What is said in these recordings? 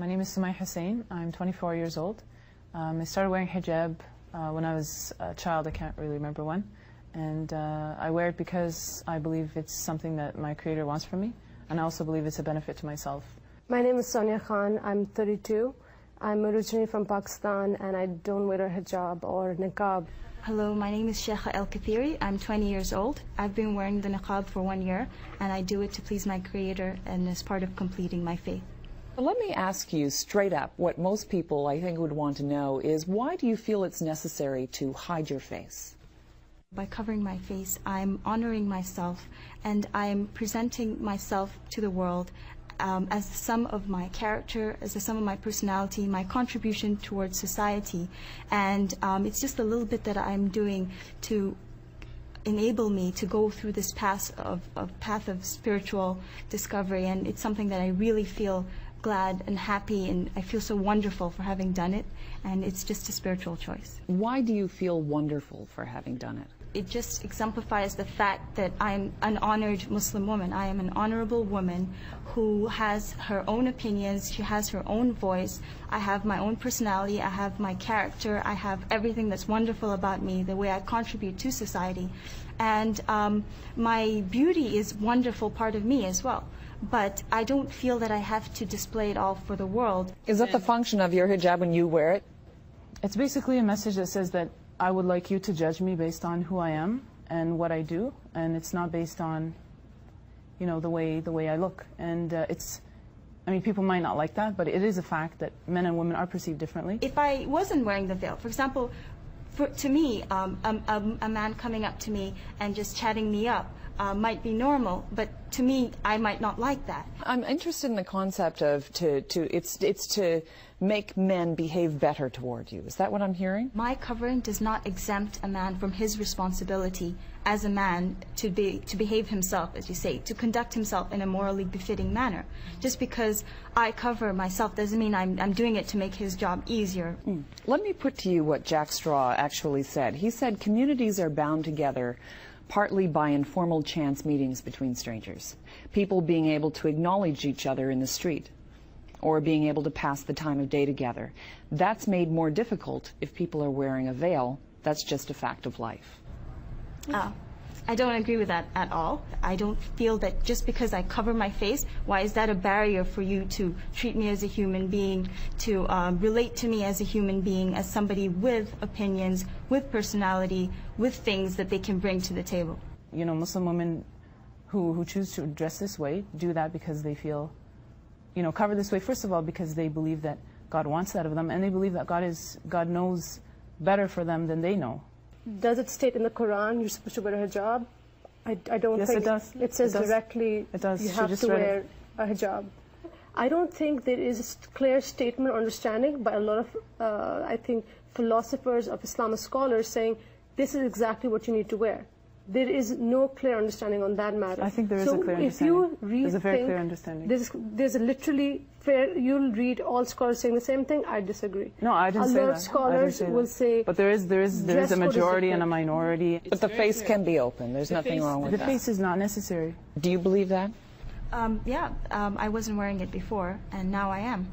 My name is Sumay Hussain. I'm 24 years old. I started wearing hijab when I was a child. I can't really remember when. And I wear it because I believe it's something that my Creator wants from me. And I also believe it's a benefit to myself. My name is Sonia Khan. I'm 32. I'm originally from Pakistan, and I don't wear a hijab or niqab. Hello, my name is Sheikha El-Kathiri. I'm 20 years old. I've been wearing the niqab for 1 year, and I do it to please my Creator and as part of completing my faith. Let me ask you straight up, what most people I think would want to know is, why do you feel it's necessary to hide your face? By covering my face, I'm honoring myself, and I'm presenting myself to the world as the sum of my character, as the sum of my personality, my contribution towards society. And it's just a little bit that I'm doing to enable me to go through this path of spiritual discovery. And it's something that I really feel glad and happy, and I feel so wonderful for having done it. And it's just a spiritual choice. Why do you feel wonderful for having done it? It just exemplifies the fact that I'm an honored Muslim woman. I am an honorable woman who has her own opinions. She has her own voice. I have my own personality. I have my character. I have everything that's wonderful about me, the way I contribute to society. And my beauty is a wonderful part of me as well. But I don't feel that I have to display it all for the world. Is that the function of your hijab when you wear it? It's basically a message that says that I would like you to judge me based on who I am and what I do, and it's not based on, you know, the way I look. And I mean, people might not like that, but it is a fact that men and women are perceived differently. If I wasn't wearing the veil, for example, to me, a man coming up to me and just chatting me up might be normal, but to me, I might not like that. I'm interested in the concept of it's to make men behave better toward you. Is that what I'm hearing? My covering does not exempt a man from his responsibility as a man to behave himself, as you say, to conduct himself in a morally befitting manner. Just because I cover myself doesn't mean I'm doing it to make his job easier. Let me put to you what Jack Straw actually said. He said communities are bound together partly by informal chance meetings between strangers, people being able to acknowledge each other in the street, or being able to pass the time of day together. That's made more difficult if people are wearing a veil. That's just a fact of life. I don't agree with that at all. I don't feel that just because I cover my face, why is that a barrier for you to treat me as a human being, to relate to me as a human being, as somebody with opinions, with personality, with things that they can bring to the table. You know, Muslim women who choose to dress this way do that because they feel, you know, cover this way, first of all, because they believe that God wants that of them, and they believe that God knows better for them than they know. Does it state in the Quran you're supposed to wear a hijab? I don't think it does. It says directly you have to wear a hijab. I don't think there is a clear statement or understanding by a lot of, I think, philosophers of Islamic scholars saying this is exactly what you need to wear. There is no clear understanding on that matter. I think there is a clear understanding. If you read, there's a very clear understanding. There's a literally fair. You'll read all scholars saying the same thing. I disagree. No, I didn't say that. A lot of scholars will say. But there is a majority and a minority. But the face can be open. There's nothing wrong with that. The face is not necessary. Do you believe that? Yeah, I wasn't wearing it before, and now I am.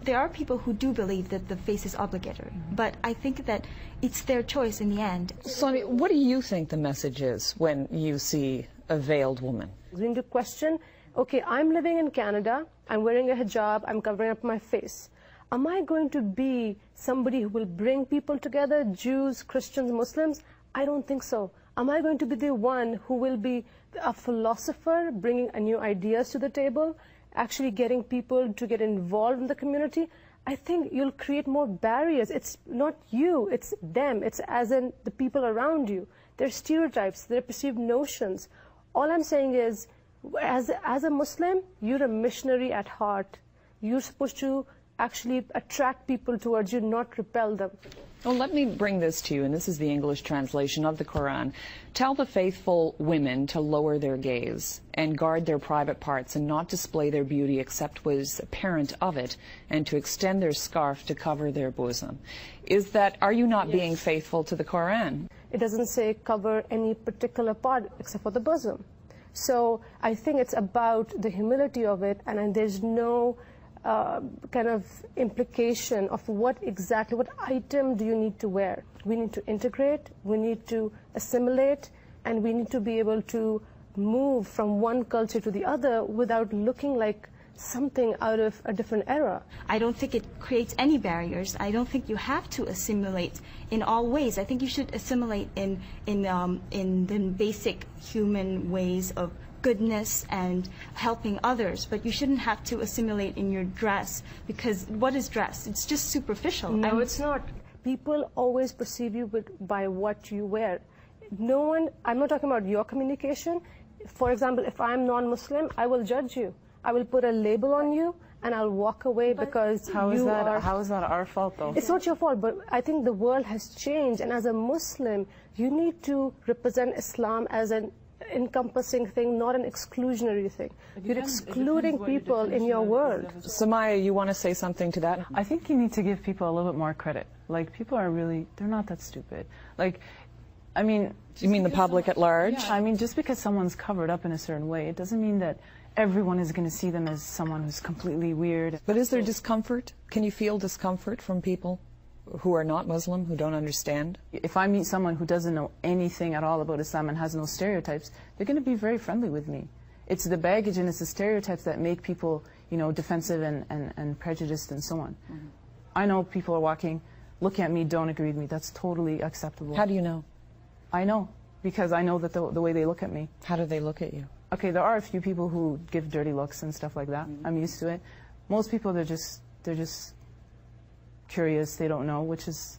There are people who do believe that the face is obligatory, but I think that it's their choice in the end. Sonia, what do you think the message is when you see a veiled woman? We need to question, okay, I'm living in Canada, I'm wearing a hijab, I'm covering up my face. Am I going to be somebody who will bring people together, Jews, Christians, Muslims? I don't think so. Am I going to be the one who will be a philosopher, bringing new ideas to the table, actually getting people to get involved in the community? I think you'll create more barriers. It's not you, it's them. It's as in the people around you. Their stereotypes, their perceived notions. All I'm saying is, as a Muslim, you're a missionary at heart. You're supposed to actually attract people towards you, not repel them. Well, let me bring this to you, and this is the English translation of the Quran. Tell the faithful women to lower their gaze and guard their private parts and not display their beauty except what is apparent of it, and to extend their scarf to cover their bosom. Are you not being faithful to the Quran? It doesn't say cover any particular part except for the bosom. So I think it's about the humility of it, and there's no kind of implication of what item do you need to wear. We need to integrate, we need to assimilate, and we need to be able to move from one culture to the other without looking like something out of a different era. I don't think it creates any barriers. I don't think you have to assimilate in all ways. I think you should assimilate in the basic human ways of goodness and helping others, but you shouldn't have to assimilate in your dress, because what is dress? It's just superficial. No, it's not. People always perceive you by what you wear. No one, I'm not talking about your communication. For example, if I'm non-Muslim, I will judge you. I will put a label on you and I'll walk away because how is that our fault, though? It's not your fault, but I think the world has changed, and as a Muslim, you need to represent Islam as an encompassing thing, not an exclusionary thing. You're excluding people in your world. Samaya, you want to say something to that? I think you need to give people a little bit more credit. Like, people are really, they're not that stupid. Like, I mean... You mean the public at large? Yeah, I mean, just because someone's covered up in a certain way, it doesn't mean that everyone is going to see them as someone who's completely weird. But is there discomfort? Can you feel discomfort from people who are not Muslim, who don't understand? If I meet someone who doesn't know anything at all about Islam and has no stereotypes, they're going to be very friendly with me. It's the baggage and it's the stereotypes that make people, you know, defensive and prejudiced and so on. Mm-hmm. I know people are walking, looking at me, don't agree with me. That's totally acceptable. How do you know? I know, because I know that the way they look at me. How do they look at you? Okay, there are a few people who give dirty looks and stuff like that. Mm-hmm. I'm used to it. Most people, they're just curious. They don't know, which is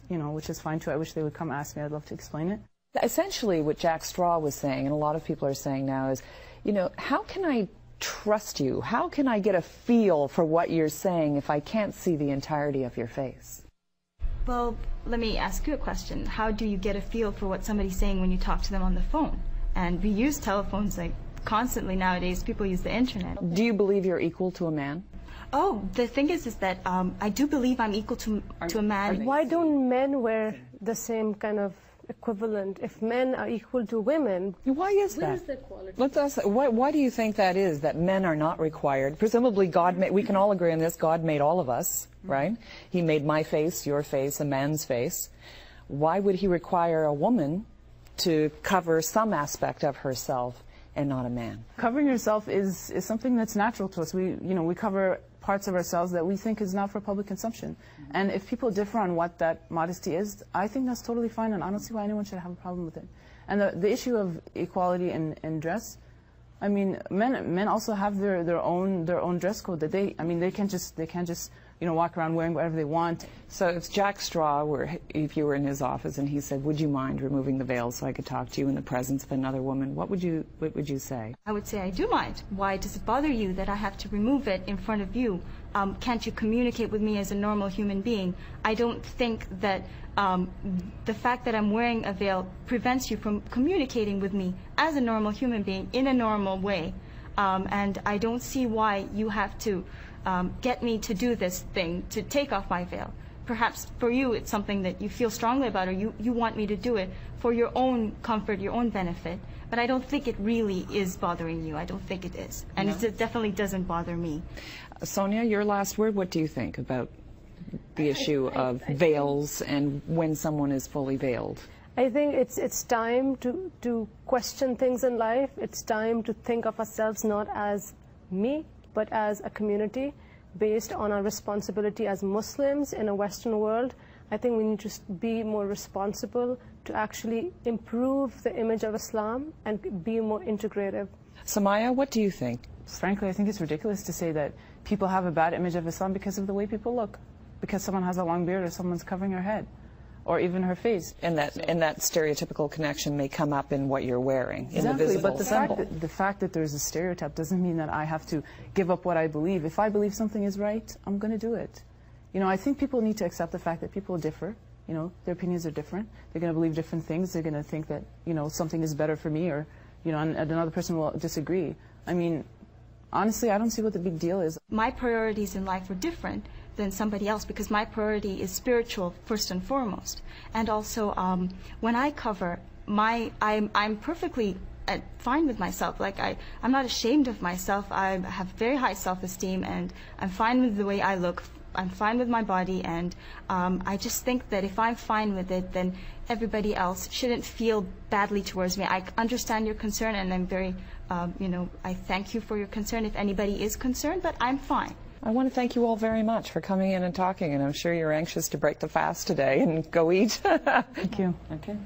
fine too. I wish they would come ask me. I'd love to explain it. Essentially, what Jack Straw was saying, and a lot of people are saying now, is, you know, how can I trust you? How can I get a feel for what you're saying if I can't see the entirety of your face? Well, let me ask you a question. How do you get a feel for what somebody's saying when you talk to them on the phone? And we use telephones like constantly nowadays. People use the internet. Do you believe you're equal to a man? Oh, the thing is that I do believe I'm equal to a man. Why don't men wear the same kind of equivalent if men are equal to women? Why is that? Where is the equality? Let's ask, why do you think that is, that men are not required? Presumably God made, we can all agree on this, God made all of us, right? He made my face, your face, a man's face. Why would he require a woman to cover some aspect of herself and not a man? Covering yourself is something that's natural to us. We cover parts of ourselves that we think is not for public consumption. Mm-hmm. And if people differ on what that modesty is, I think that's totally fine, and I don't see why anyone should have a problem with it. And the issue of equality in dress, I mean, men also have their own dress code that they can't just walk around wearing whatever they want. So if Jack Straw if you were in his office and he said, would you mind removing the veil so I could talk to you in the presence of another woman, what would you say? I would say I do mind. Why does it bother you that I have to remove it in front of you? Can't you communicate with me as a normal human being? I don't think that the fact that I'm wearing a veil prevents you from communicating with me as a normal human being in a normal way. And I don't see why you have to get me to do this thing, to take off my veil. Perhaps for you it's something that you feel strongly about, or you want me to do it for your own comfort, your own benefit. But I don't think it really is bothering you. I don't think it is. And no. It definitely doesn't bother me. Sonia, your last word. What do you think about the issue of veils and when someone is fully veiled? I think it's time to question things in life. It's time to think of ourselves not as me, but as a community based on our responsibility as Muslims in a Western world. I think we need to be more responsible to actually improve the image of Islam and be more integrative. Samaya, what do you think? Frankly, I think it's ridiculous to say that people have a bad image of Islam because of the way people look, because someone has a long beard or someone's covering her head, or even her face. And that stereotypical connection may come up in what you're wearing, exactly, in the visible symbol. But the fact that there's a stereotype doesn't mean that I have to give up what I believe. If I believe something is right, I'm going to do it. I think people need to accept the fact that people differ. Their opinions are different. They're going to believe different things. They're going to think that, something is better for me, or, and another person will disagree. I mean, honestly, I don't see what the big deal is. My priorities in life are different than somebody else because my priority is spiritual first and foremost. And also, when I cover, I'm perfectly fine with myself. Like I'm not ashamed of myself. I have very high self-esteem, and I'm fine with the way I look. I'm fine with my body, and I just think that if I'm fine with it, then everybody else shouldn't feel badly towards me. I understand your concern, and I'm very, I thank you for your concern if anybody is concerned, but I'm fine. I want to thank you all very much for coming in and talking, and I'm sure you're anxious to break the fast today and go eat. Thank you. Okay.